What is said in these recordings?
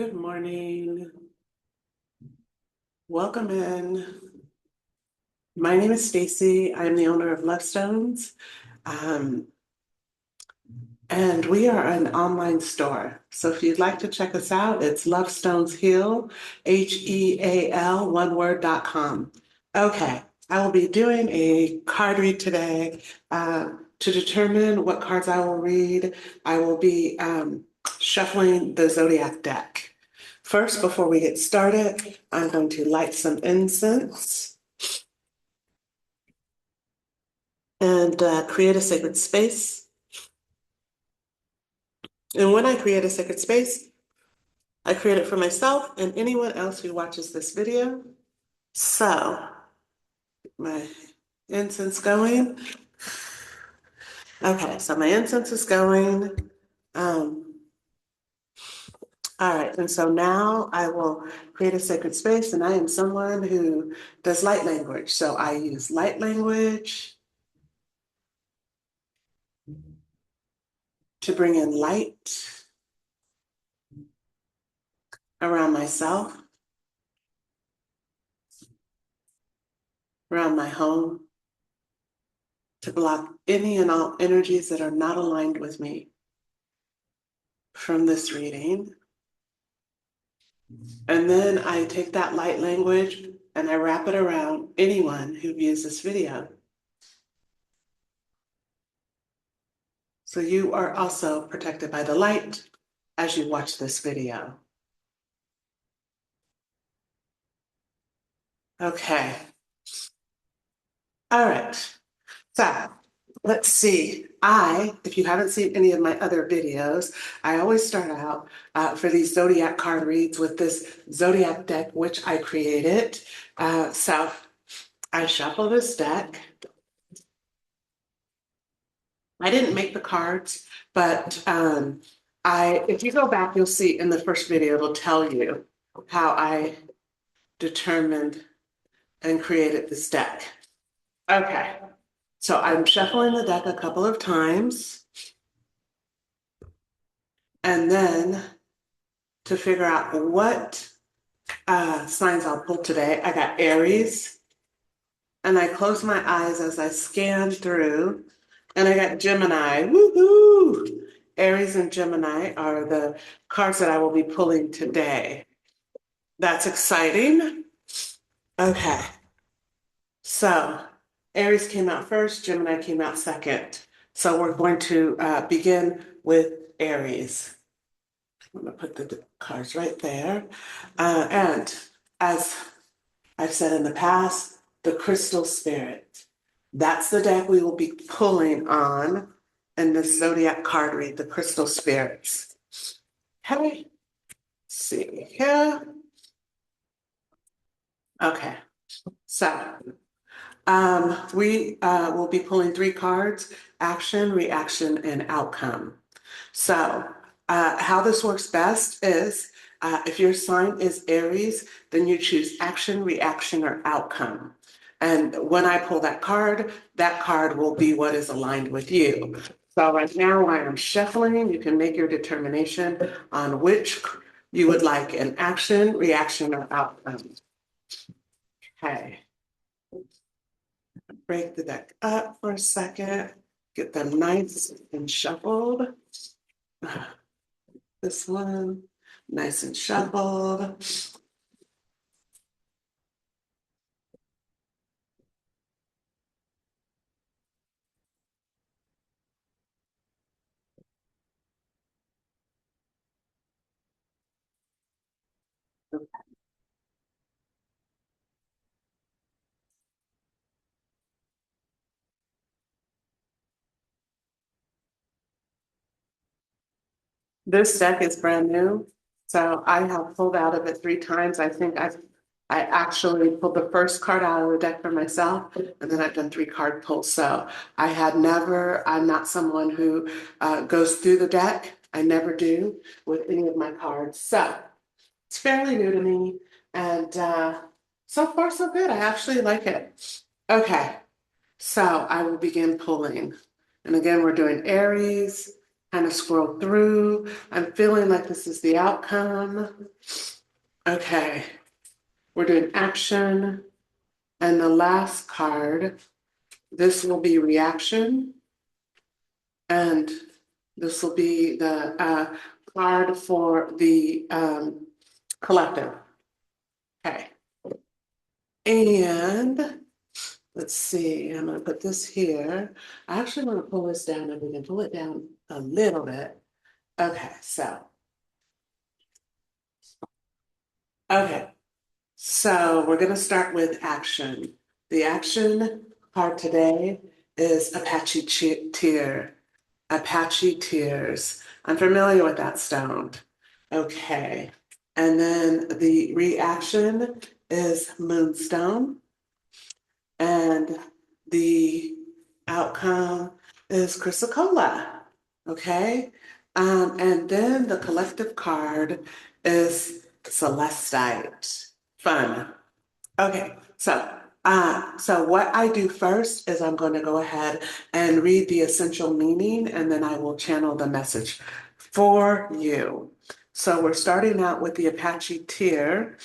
Good morning. Welcome in. My name is Stacy. I'm the owner of Lovestones. And we are an online store. So if you'd like to check us out, it's Lovestones Heal, HEAL, one word.com. Okay, I will be doing a card read today. To determine what cards I will read, I will be shuffling the Zodiac deck. First, before we get started, I'm going to light some incense and create a sacred space. And when I create a sacred space, I create it for myself and anyone else who watches this video. So, my incense going. Okay, so my incense is going. All right, and so now I will create a sacred space, and I am someone who does light language. So I use light language to bring in light around myself, around my home, to block any and all energies that are not aligned with me from this reading. And then I take that light language and I wrap it around anyone who views this video. So you are also protected by the light as you watch this video. Okay. All right. So let's see. If you haven't seen any of my other videos, I always start out for these Zodiac card reads with this Zodiac deck, which I created. So I shuffle this deck. I didn't make the cards, but if you go back, you'll see in the first video, it'll tell you how I determined and created this deck. Okay, so I'm shuffling the deck a couple of times. And then to figure out what signs I'll pull today, I got Aries. And I close my eyes as I scan through. And I got Gemini. Woohoo! Aries and Gemini are the cards that I will be pulling today. That's exciting. Okay. So Aries came out first, Gemini came out second. So we're going to begin with Aries. I'm going to put the cards right there. And as I've said in the past, the crystal spirit. That's the deck we will be pulling on in the Zodiac card read, the crystal spirits. Okay, see here. Okay, so we will be pulling 3 cards: action, reaction, and outcome. So how this works best is if your sign is Aries, then you choose action, reaction, or outcome. And when I pull that card will be what is aligned with you. So right now, while I'm shuffling, you can make your determination on which you would like an action, reaction, or outcome. Okay. Break the deck up for a second, get them nice and shuffled. This one, nice and shuffled. This deck is brand new, so I have pulled out of it 3 times. I think I actually pulled the first card out of the deck for myself, and then I've done 3 card pulls. So I'm not someone who goes through the deck. I never do with any of my cards. So it's fairly new to me, and so far so good. I actually like it. Okay, so I will begin pulling. And again, we're doing Aries, kind of scroll through. I'm feeling like this is the outcome. Okay, we're doing action. And the last card, this will be reaction. And this will be the card for the collective. Okay. And let's see, I'm gonna put this here. I actually want to pull this down and we can pull it down a little bit. Okay, okay. So we're gonna start with action. The action card today is Tear. Apace Tears. I'm familiar with that stone. Okay. And then the reaction is Moonstone. And the outcome is Chysacolla. Okay. And then the collective card is Celestite. Fun. Okay, so what I do first is I'm going to go ahead and read the essential meaning, and then I will channel the message for you. So we're starting out with the Apache Tear,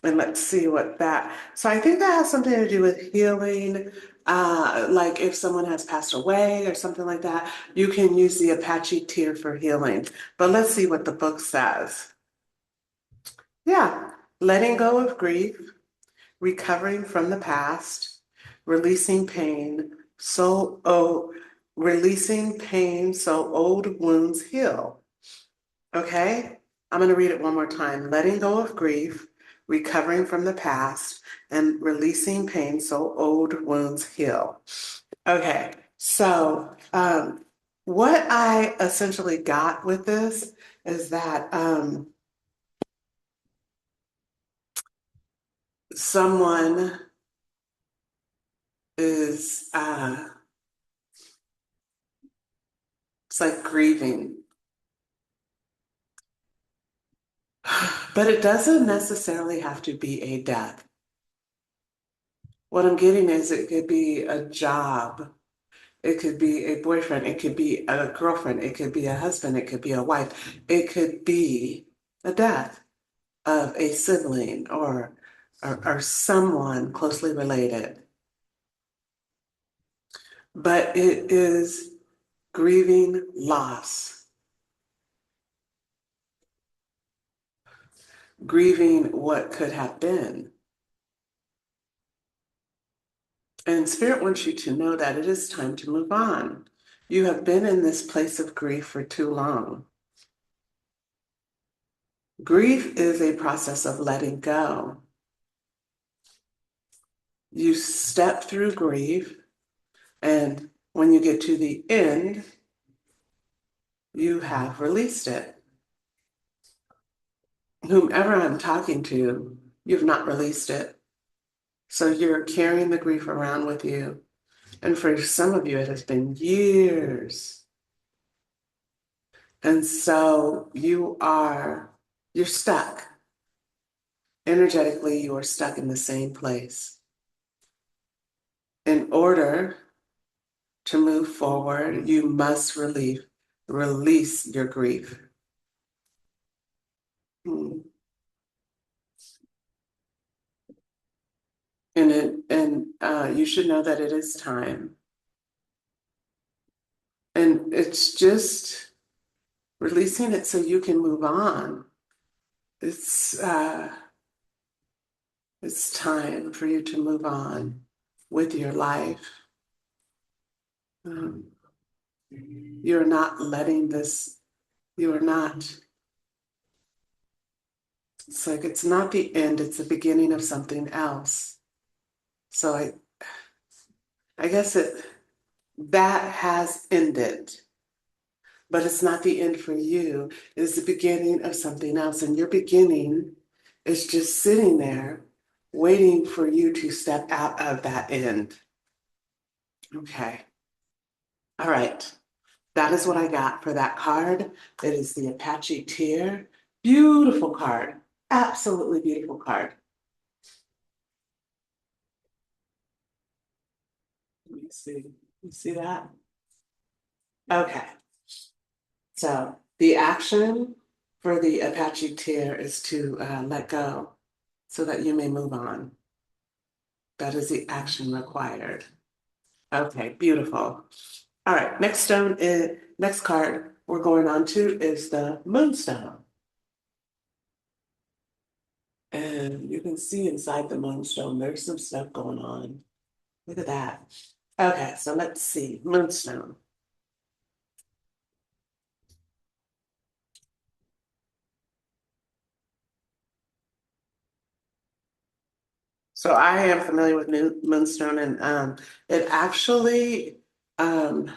and let's see what that. So I think that has something to do with healing. Like if someone has passed away or something like that, you can use the Apache Tear for healing. But let's see what the book says. Yeah, letting go of grief, recovering from the past, releasing pain, releasing pain so old wounds heal. Okay? I'm going to read it one more time. Letting go of grief, recovering from the past, and releasing pain so old wounds heal. Okay, so what I essentially got with this is that someone is it's like grieving. But it doesn't necessarily have to be a death. What I'm getting is it could be a job, it could be a boyfriend, it could be a girlfriend, it could be a husband, it could be a wife, it could be a death of a sibling or someone closely related. But it is grieving loss, grieving what could have been. And Spirit wants you to know that it is time to move on. You have been in this place of grief for too long. Grief is a process of letting go. You step through grief, and when you get to the end, you have released it. Whomever I'm talking to, you've not released it. So you're carrying the grief around with you. And for some of you, it has been years. And so you're stuck. Energetically, you are stuck in the same place. In order to move forward, you must release your grief. Hmm. And you should know that it is time. And it's just releasing it so you can move on. It's uh, it's time for you to move on with your life. Um, you're not letting this, you are not, it's like it's not the end, it's the beginning of something else. So I guess that has ended, but it's not the end for you. It's the beginning of something else. And your beginning is just sitting there waiting for you to step out of that end. Okay. All right. That is what I got for that card. It is the Apache Tear. Beautiful card. Absolutely beautiful card. Let me see. You see that? Okay. So the action for the Apache tear is to let go so that you may move on. That is the action required. Okay, beautiful. All right, next card we're going on to is the Moonstone. And you can see inside the Moonstone, there's some stuff going on. Look at that. Okay, so let's see, Moonstone. So I am familiar with Moonstone, and it actually um,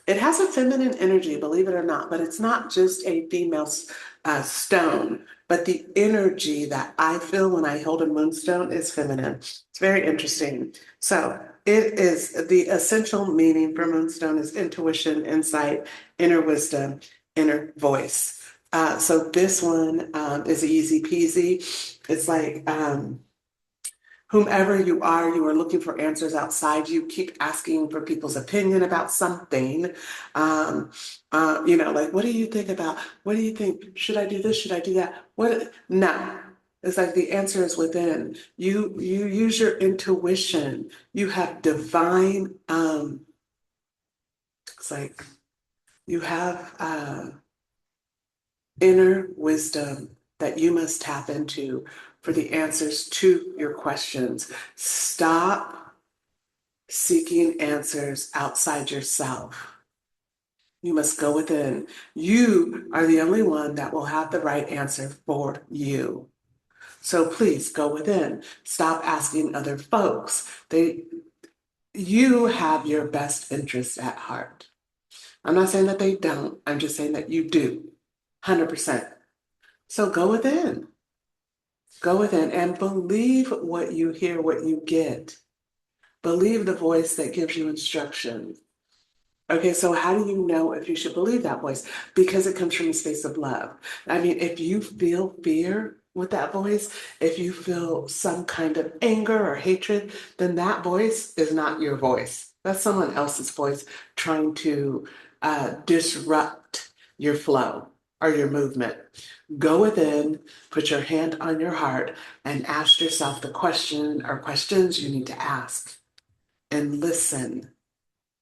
it has a feminine energy, believe it or not, but it's not just a female stone, but the energy that I feel when I hold a moonstone is feminine. It's very interesting. So it is the essential meaning for moonstone is intuition, insight, inner wisdom, inner voice. So this one is easy peasy. It's like whomever you are looking for answers outside you. Keep asking for people's opinion about something. Um, like, what do you think about? What do you think? Should I do this? Should I do that? What? No. It's like the answer is within. You use your intuition. You have divine, it's like you have inner wisdom that you must tap into for the answers to your questions. Stop seeking answers outside yourself. You must go within. You are the only one that will have the right answer for you. So please go within. Stop asking other folks. You have your best interests at heart. I'm not saying that they don't. I'm just saying that you do. 100%. So go within. Go within and believe what you hear, what you get. Believe the voice that gives you instruction. Okay, so how do you know if you should believe that voice? Because it comes from a space of love. I mean, if you feel fear with that voice, if you feel some kind of anger or hatred, then that voice is not your voice. That's someone else's voice trying to disrupt your flow or your movement. Go within, put your hand on your heart, and ask yourself the question or questions you need to ask, and listen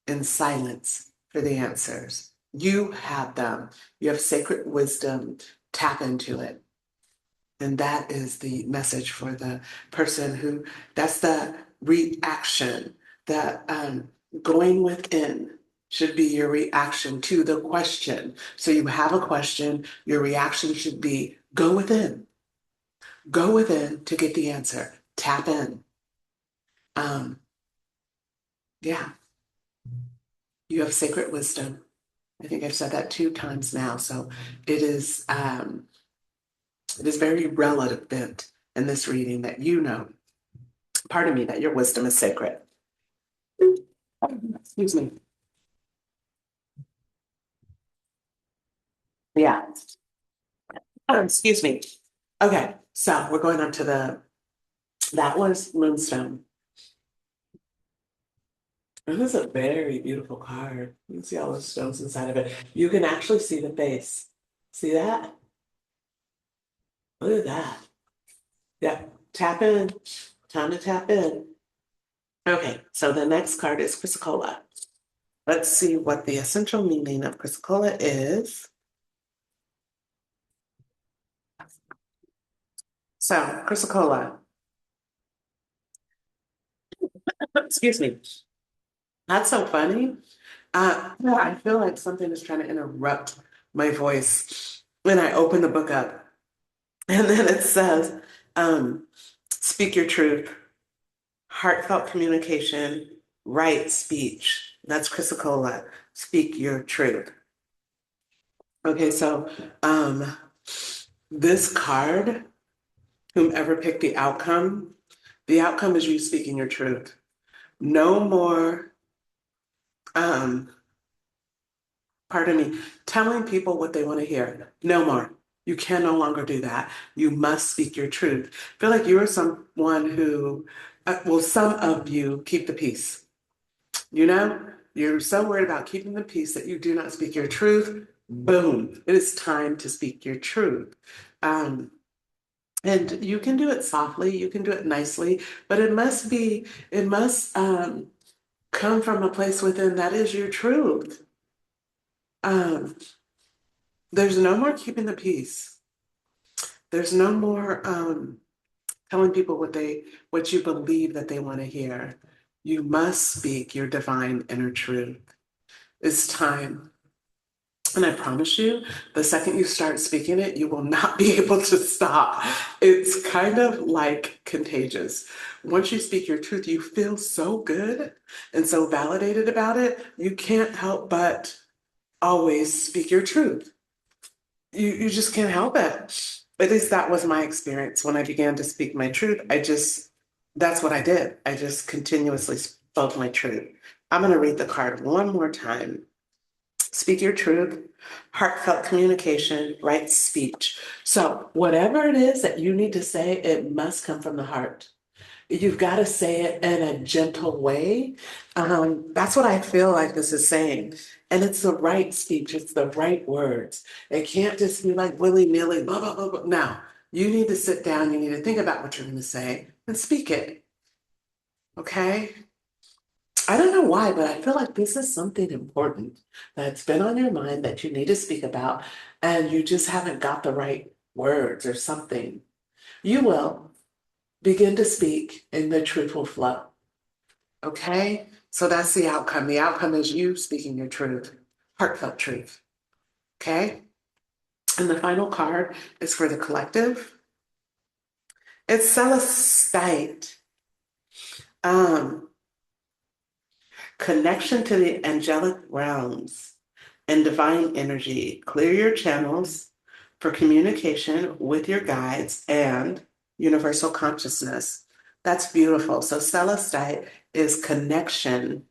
in silence for the answers. You have them. You have sacred wisdom. Tap into it. And that is the message for the person who, that's the reaction, that going within should be your reaction to the question. So you have a question, your reaction should be go within. Go within to get the answer. Tap in. Um, yeah, you have sacred wisdom. I think I've said that 2 times now. So it is very relevant in this reading that you know, pardon me, that your wisdom is sacred. Excuse me. Yeah. Excuse me. Okay, so we're going on to that was Moonstone. It is a very beautiful card. You can see all the stones inside of it. You can actually see the face. See that? Look at that. Yeah, tap in. Time to tap in. Okay, so the next card is Chrysacolla. Let's see what the essential meaning of Chrysacolla is. So, Chrysacolla, excuse me. That's so funny. I feel like something is trying to interrupt my voice when I open the book up. And then it says, speak your truth, heartfelt communication, right speech. That's Chrysacolla. Speak your truth. Okay, so this card, whomever picked the outcome is you speaking your truth. No more, um, pardon me, telling people what they want to hear. No more. You can no longer do that. You must speak your truth. I feel like you are someone who, well, some of you keep the peace. You know, You're so worried about keeping the peace that you do not speak your truth. Boom, it is time to speak your truth. And you can do it softly, you can do it nicely, but it must come from a place within that is your truth. Um, there's no more keeping the peace. There's no more telling people what you believe that they want to hear. You must speak your divine inner truth. It's time. And I promise you, the second you start speaking it, you will not be able to stop. It's kind of like contagious. Once you speak your truth, you feel so good and so validated about it, you can't help but always speak your truth. You just can't help it. At least that was my experience when I began to speak my truth. That's what I did. I just continuously spoke my truth. I'm going to read the card one more time. Speak your truth, heartfelt communication, right speech. So, whatever it is that you need to say, it must come from the heart. You've got to say it in a gentle way. That's what I feel like this is saying. And it's the right speech, it's the right words. It can't just be like willy-nilly, blah, blah, blah, blah. No, you need to sit down, you need to think about what you're going to say and speak it. Okay? I don't know why, but I feel like this is something important that's been on your mind that you need to speak about, and you just haven't got the right words or something. You will begin to speak and the truth will flow. Okay? So that's the outcome. The outcome is you speaking your truth, heartfelt truth. Okay? And the final card is for the collective. It's Celestite. Um, Connection to the angelic realms and divine energy. Clear your channels for communication with your guides and universal consciousness. That's beautiful. So Celestite is connection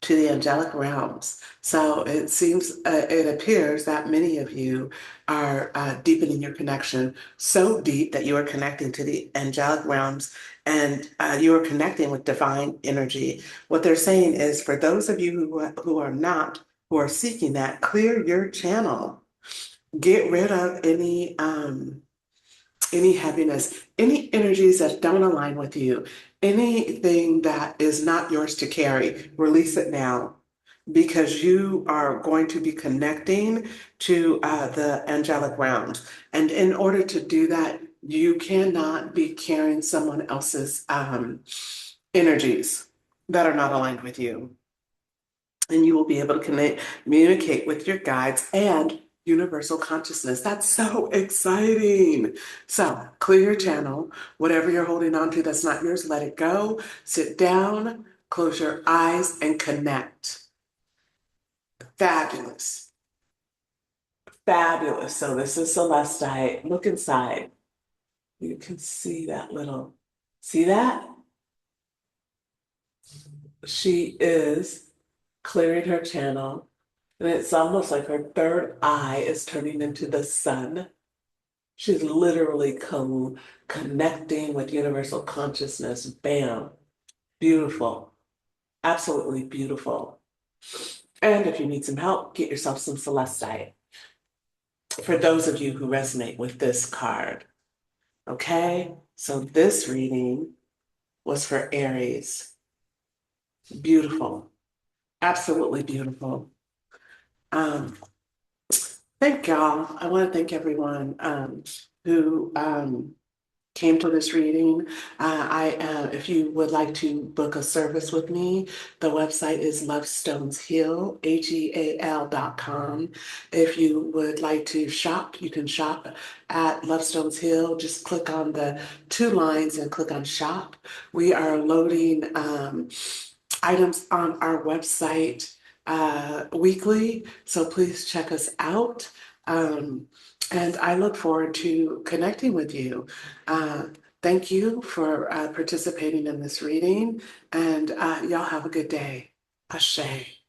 to the angelic realms. So it appears that many of you are deepening your connection so deep that you are connecting to the angelic realms and you are connecting with divine energy. What they're saying is for those of you who are not, who are seeking that, clear your channel. Get rid of any heaviness, any energies that don't align with you, anything that is not yours to carry, release it now because you are going to be connecting to the angelic realms. And in order to do that, you cannot be carrying someone else's energies that are not aligned with you. And you will be able to communicate with your guides and universal consciousness. That's so exciting. So clear your channel. Whatever you're holding on to that's not yours, let it go. Sit down, close your eyes, and connect. Fabulous. Fabulous. So this is Celestite. Look inside. You can see see that? She is clearing her channel. And it's almost like her third eye is turning into the sun. She's literally connecting with universal consciousness. Bam. Beautiful. Absolutely beautiful. And if you need some help, get yourself some Celestite. For those of you who resonate with this card. Okay? So this reading was for Aries. Beautiful. Absolutely beautiful. Thank y'all. I want to thank everyone who came to this reading. If you would like to book a service with me, the website is lovestoneshill.com. If you would like to shop, you can shop at Lovestones Hill. Just click on the two lines and click on shop. We are loading items on our website weekly, so please check us out. And I look forward to connecting with you. Thank you for participating in this reading, and y'all have a good day. Ashe.